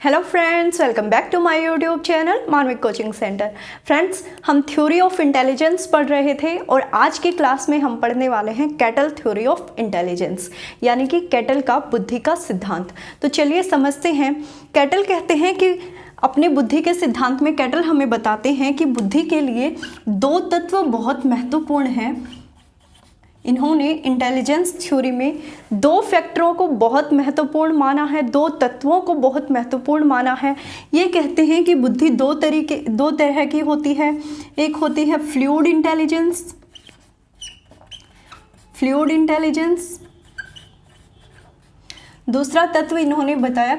Hello friends, welcome back to my YouTube channel Manavik coaching centre. Friends, हम theory of intelligence पढ़ रहे थे और आज की क्लास में हम पढ़ने वाले हैं कैटल थ्योरी ऑफ इंटेलिजेंस, यानी कि कैटल का बुद्धि का सिद्धांत। तो चलिए समझते हैं। कैटल कहते हैं कि अपने बुद्धि के सिद्धांत में कैटल हमें बताते हैं कि बुद्धि के लिए दो तत्व बहुत महत्वपूर्ण हैं। इन्होंने इंटेलिजेंस थ्योरी में दो फैक्टरों को बहुत महत्वपूर्ण माना है, दो तत्वों को बहुत महत्वपूर्ण माना है। ये कहते हैं कि बुद्धि दो तरह की होती है। एक होती है फ्लूइड इंटेलिजेंस, दूसरा तत्व इन्होंने बताया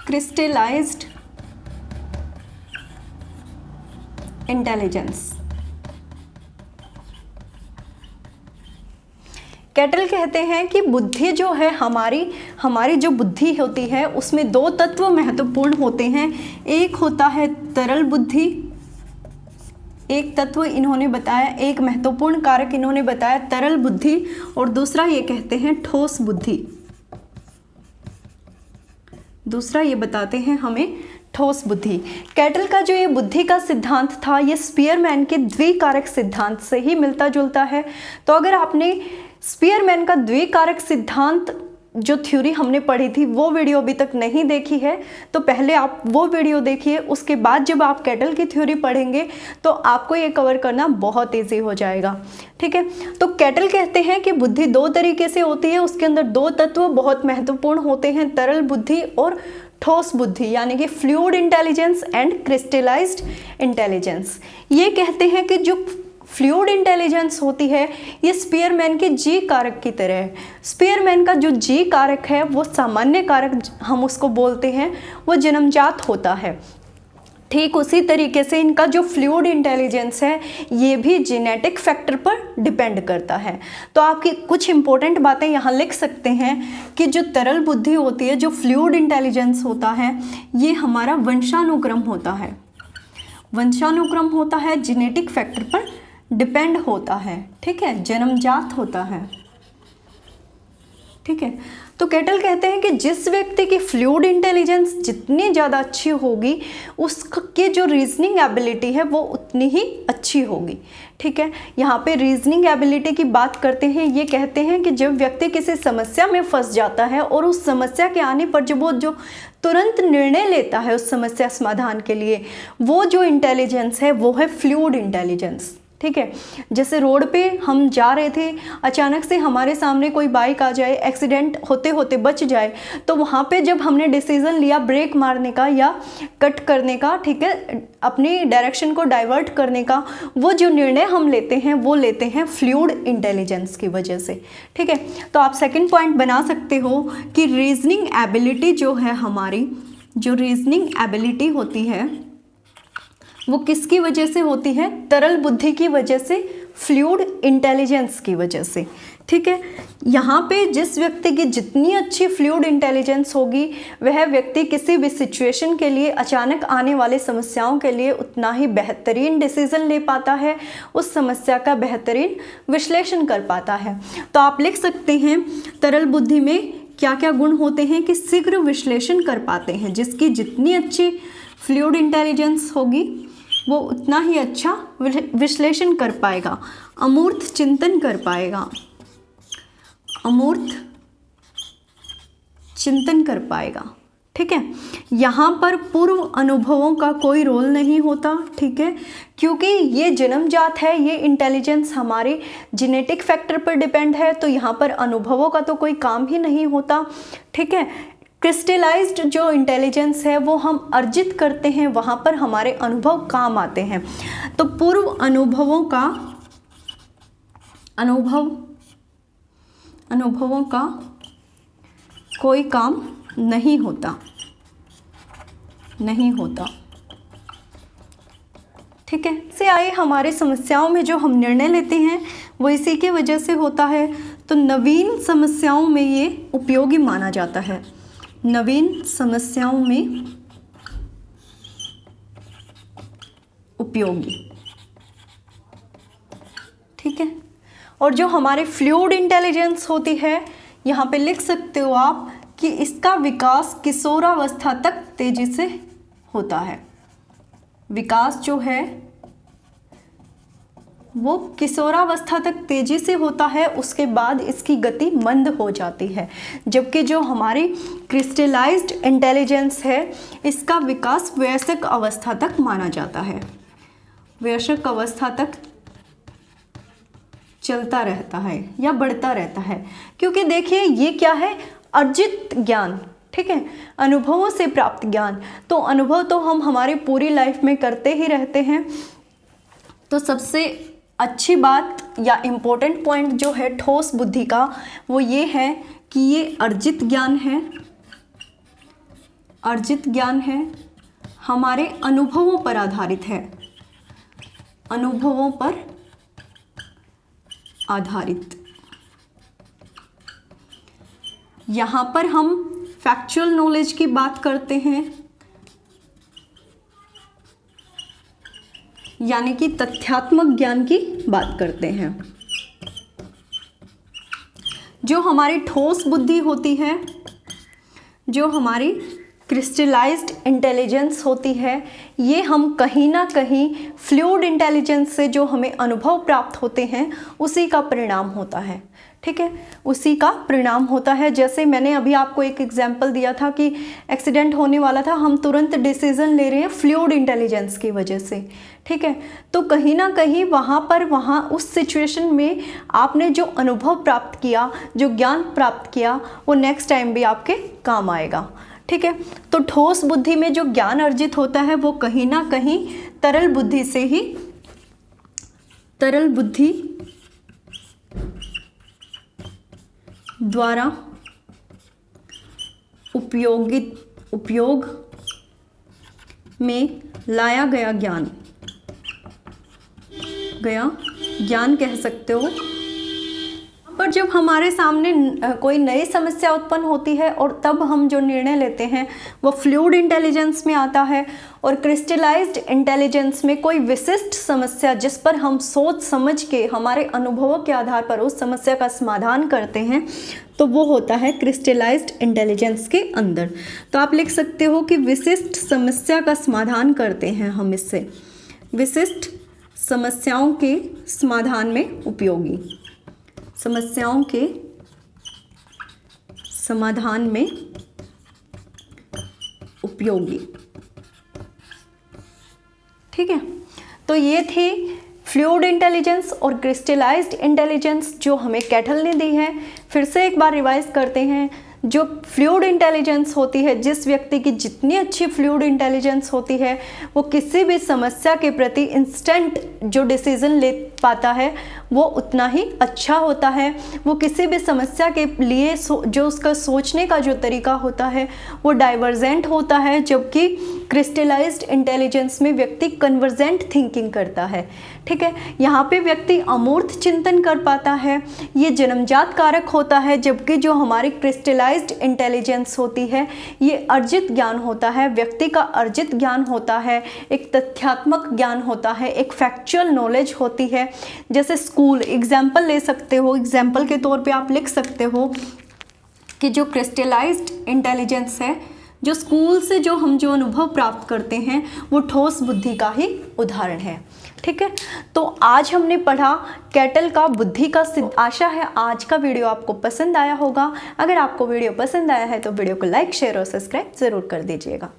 क्रिस्टलाइज्ड इंटेलिजेंस। कैटल कहते हैं कि बुद्धि जो है हमारी जो बुद्धि होती है उसमें दो तत्व महत्वपूर्ण होते हैं। एक होता है तरल बुद्धि, एक तत्व इन्होंने बताया, एक महत्वपूर्ण कारक इन्होंने बताया तरल बुद्धि, और दूसरा ये कहते हैं ठोस बुद्धि। दूसरा ये बताते हैं हमें ठोस बुद्धि। कैटल का जो ये बुद्धि का सिद्धांत था ये स्पीयरमैन के द्विकारक सिद्धांत से ही मिलता जुलता है। तो अगर आपने स्पीयरमैन का द्विकारक सिद्धांत जो थ्योरी हमने पढ़ी थी वो वीडियो अभी तक नहीं देखी है तो पहले आप वो वीडियो देखिए। उसके बाद जब आप कैटल की थ्योरी पढ़ेंगे तो आपको ये कवर करना बहुत ईजी हो जाएगा। ठीक है, तो कैटल कहते हैं कि बुद्धि दो तरीके से होती है, उसके अंदर दो तत्व बहुत महत्वपूर्ण होते हैं, तरल बुद्धि और ठोस बुद्धि, यानी कि fluid intelligence and crystallised intelligence. ये कहते हैं कि जो फ्लूइड इंटेलिजेंस होती है ये स्पीयरमैन के जी कारक की तरह है। स्पीयरमैन का जो जी कारक है वो सामान्य कारक हम उसको बोलते हैं, वो जन्मजात होता है। ठीक उसी तरीके से इनका जो फ्लूइड इंटेलिजेंस है ये भी जेनेटिक फैक्टर पर डिपेंड करता है। तो आपकी कुछ इंपॉर्टेंट बातें यहाँ लिख सकते हैं कि जो तरल बुद्धि होती है, जो फ्लूइड इंटेलिजेंस होता है, ये हमारा वंशानुक्रम होता है, जेनेटिक फैक्टर पर डिपेंड होता है। ठीक है, जन्मजात होता है। ठीक है, तो कैटल कहते हैं कि जिस व्यक्ति की फ्लूइड इंटेलिजेंस जितनी ज़्यादा अच्छी होगी उसकी जो रीजनिंग एबिलिटी है वो उतनी ही अच्छी होगी। ठीक है, यहाँ पे रीजनिंग एबिलिटी की बात करते हैं। ये कहते हैं कि जब व्यक्ति किसी समस्या में फंस जाता है और उस समस्या के आने पर जब वो जो तुरंत निर्णय लेता है उस समस्या समाधान के लिए, वो जो इंटेलिजेंस है वो है फ्लूइड इंटेलिजेंस। ठीक है, जैसे रोड पे हम जा रहे थे, अचानक से हमारे सामने कोई बाइक आ जाए, एक्सीडेंट होते होते बच जाए, तो वहाँ पे जब हमने डिसीज़न लिया ब्रेक मारने का या कट करने का, ठीक है, अपनी डायरेक्शन को डाइवर्ट करने का, वो जो निर्णय हम लेते हैं वो लेते हैं फ्लूइड इंटेलिजेंस की वजह से। ठीक है, तो आप सेकंड पॉइंट बना सकते हो कि रीजनिंग एबिलिटी जो है हमारी, जो रीजनिंग एबिलिटी होती है वो किसकी वजह से होती है? तरल बुद्धि की वजह से, फ्लूइड इंटेलिजेंस की वजह से। ठीक है, यहाँ पे जिस व्यक्ति की जितनी अच्छी फ्लूइड इंटेलिजेंस होगी वह व्यक्ति किसी भी सिचुएशन के लिए, अचानक आने वाले समस्याओं के लिए उतना ही बेहतरीन डिसीजन ले पाता है, उस समस्या का बेहतरीन विश्लेषण कर पाता है। तो आप लिख सकते हैं तरल बुद्धि में क्या क्या गुण होते हैं कि शीघ्र विश्लेषण कर पाते हैं। जिसकी जितनी अच्छी फ्लूइड इंटेलिजेंस होगी वो उतना ही अच्छा विश्लेषण कर पाएगा, अमूर्त चिंतन कर पाएगा। ठीक है, यहाँ पर पूर्व अनुभवों का कोई रोल नहीं होता। ठीक है, क्योंकि ये जन्मजात है, ये इंटेलिजेंस हमारी जेनेटिक फैक्टर पर डिपेंड है, तो यहाँ पर अनुभवों का तो कोई काम ही नहीं होता। ठीक है, क्रिस्टलाइज्ड जो इंटेलिजेंस है वो हम अर्जित करते हैं, वहाँ पर हमारे अनुभव काम आते हैं। तो पूर्व अनुभवों का कोई काम नहीं होता। ठीक है, से आए हमारे समस्याओं में जो हम निर्णय लेते हैं वो इसी की वजह से होता है। तो नवीन समस्याओं में ये उपयोगी माना जाता है। नवीन समस्याओं में उपयोगी। ठीक है, और जो हमारे फ्लूइड इंटेलिजेंस होती है, यहाँ पे लिख सकते हो आप कि इसका विकास किशोरावस्था तक तेजी से होता है। विकास जो है वो किशोरावस्था तक तेजी से होता है, उसके बाद इसकी गति मंद हो जाती है। जबकि जो हमारी क्रिस्टलाइज्ड इंटेलिजेंस है, इसका विकास वयस्क अवस्था तक माना जाता है। वयस्क अवस्था तक चलता रहता है या बढ़ता रहता है, क्योंकि देखिए ये क्या है, अर्जित ज्ञान। ठीक है, अनुभवों से प्राप्त ज्ञान। तो अनुभव तो हम हमारी पूरी लाइफ में करते ही रहते हैं। तो सबसे अच्छी बात या इम्पोर्टेंट पॉइंट जो है ठोस बुद्धि का, वो ये है कि ये अर्जित ज्ञान है। अर्जित ज्ञान है, हमारे अनुभवों पर आधारित है। अनुभवों पर आधारित। यहाँ पर हम फैक्चुअल नॉलेज की बात करते हैं, यानी कि तथ्यात्मक ज्ञान की बात करते हैं। जो हमारी ठोस बुद्धि होती है, जो हमारी क्रिस्टलाइज्ड इंटेलिजेंस होती है, ये हम कहीं ना कहीं फ्लूइड इंटेलिजेंस से जो हमें अनुभव प्राप्त होते हैं उसी का परिणाम होता है। ठीक है, उसी का परिणाम होता है। जैसे मैंने अभी आपको एक एग्जांपल दिया था कि एक्सीडेंट होने वाला था, हम तुरंत डिसीजन ले रहे हैं फ्लूइड इंटेलिजेंस की वजह से। ठीक है, तो कहीं ना कहीं वहाँ उस सिचुएशन में आपने जो अनुभव प्राप्त किया, जो ज्ञान प्राप्त किया, वो नेक्स्ट टाइम भी आपके काम आएगा। ठीक है, तो ठोस बुद्धि में जो ज्ञान अर्जित होता है वो कहीं ना कहीं तरल बुद्धि से ही, तरल बुद्धि द्वारा उपयोग में लाया गया ज्ञान कह सकते हो। पर जब हमारे सामने कोई नई समस्या उत्पन्न होती है और तब हम जो निर्णय लेते हैं वो फ्लूइड इंटेलिजेंस में आता है, और क्रिस्टलाइज्ड इंटेलिजेंस में कोई विशिष्ट समस्या जिस पर हम सोच समझ के हमारे अनुभवों के आधार पर उस समस्या का समाधान करते हैं, तो वो होता है क्रिस्टलाइज्ड इंटेलिजेंस के अंदर। तो आप लिख सकते हो कि विशिष्ट समस्या का समाधान करते हैं हम इससे, विशिष्ट समस्याओं के समाधान में उपयोगी, समस्याओं के समाधान में उपयोगी। ठीक है, तो ये थी फ्लूइड इंटेलिजेंस और क्रिस्टलाइज्ड इंटेलिजेंस जो हमें कैटल ने दी है। फिर से एक बार रिवाइज करते हैं। जो फ्लूइड इंटेलिजेंस होती है, जिस व्यक्ति की जितनी अच्छी फ्लूइड इंटेलिजेंस होती है, वो किसी भी समस्या के प्रति इंस्टेंट जो डिसीजन ले पाता है वो उतना ही अच्छा होता है। वो किसी भी समस्या के लिए जो उसका सोचने का जो तरीका होता है वो डाइवर्जेंट होता है, जबकि क्रिस्टलाइज्ड इंटेलिजेंस में व्यक्ति कन्वर्जेंट थिंकिंग करता है। ठीक है, यहाँ पे व्यक्ति अमूर्त चिंतन कर पाता है, ये जन्मजात कारक होता है। जबकि जो हमारी क्रिस्टलाइज्ड इंटेलिजेंस होती है ये अर्जित ज्ञान होता है, व्यक्ति का अर्जित ज्ञान होता है, एक तथ्यात्मक ज्ञान होता है, एक फैक्चुअल नॉलेज होती है। जैसे स्कूल एग्जाम्पल ले सकते हो, एग्जाम्पल के तौर पे आप लिख सकते हो कि जो क्रिस्टलाइज्ड इंटेलिजेंस है, जो स्कूल से जो हम जो अनुभव प्राप्त करते हैं वो ठोस बुद्धि का ही उदाहरण है। ठीक है, तो आज हमने पढ़ा कैटल का बुद्धि का सिद्ध। आशा है आज का वीडियो आपको पसंद आया होगा। अगर आपको वीडियो पसंद आया है तो वीडियो को लाइक, शेयर और सब्सक्राइब ज़रूर कर दीजिएगा।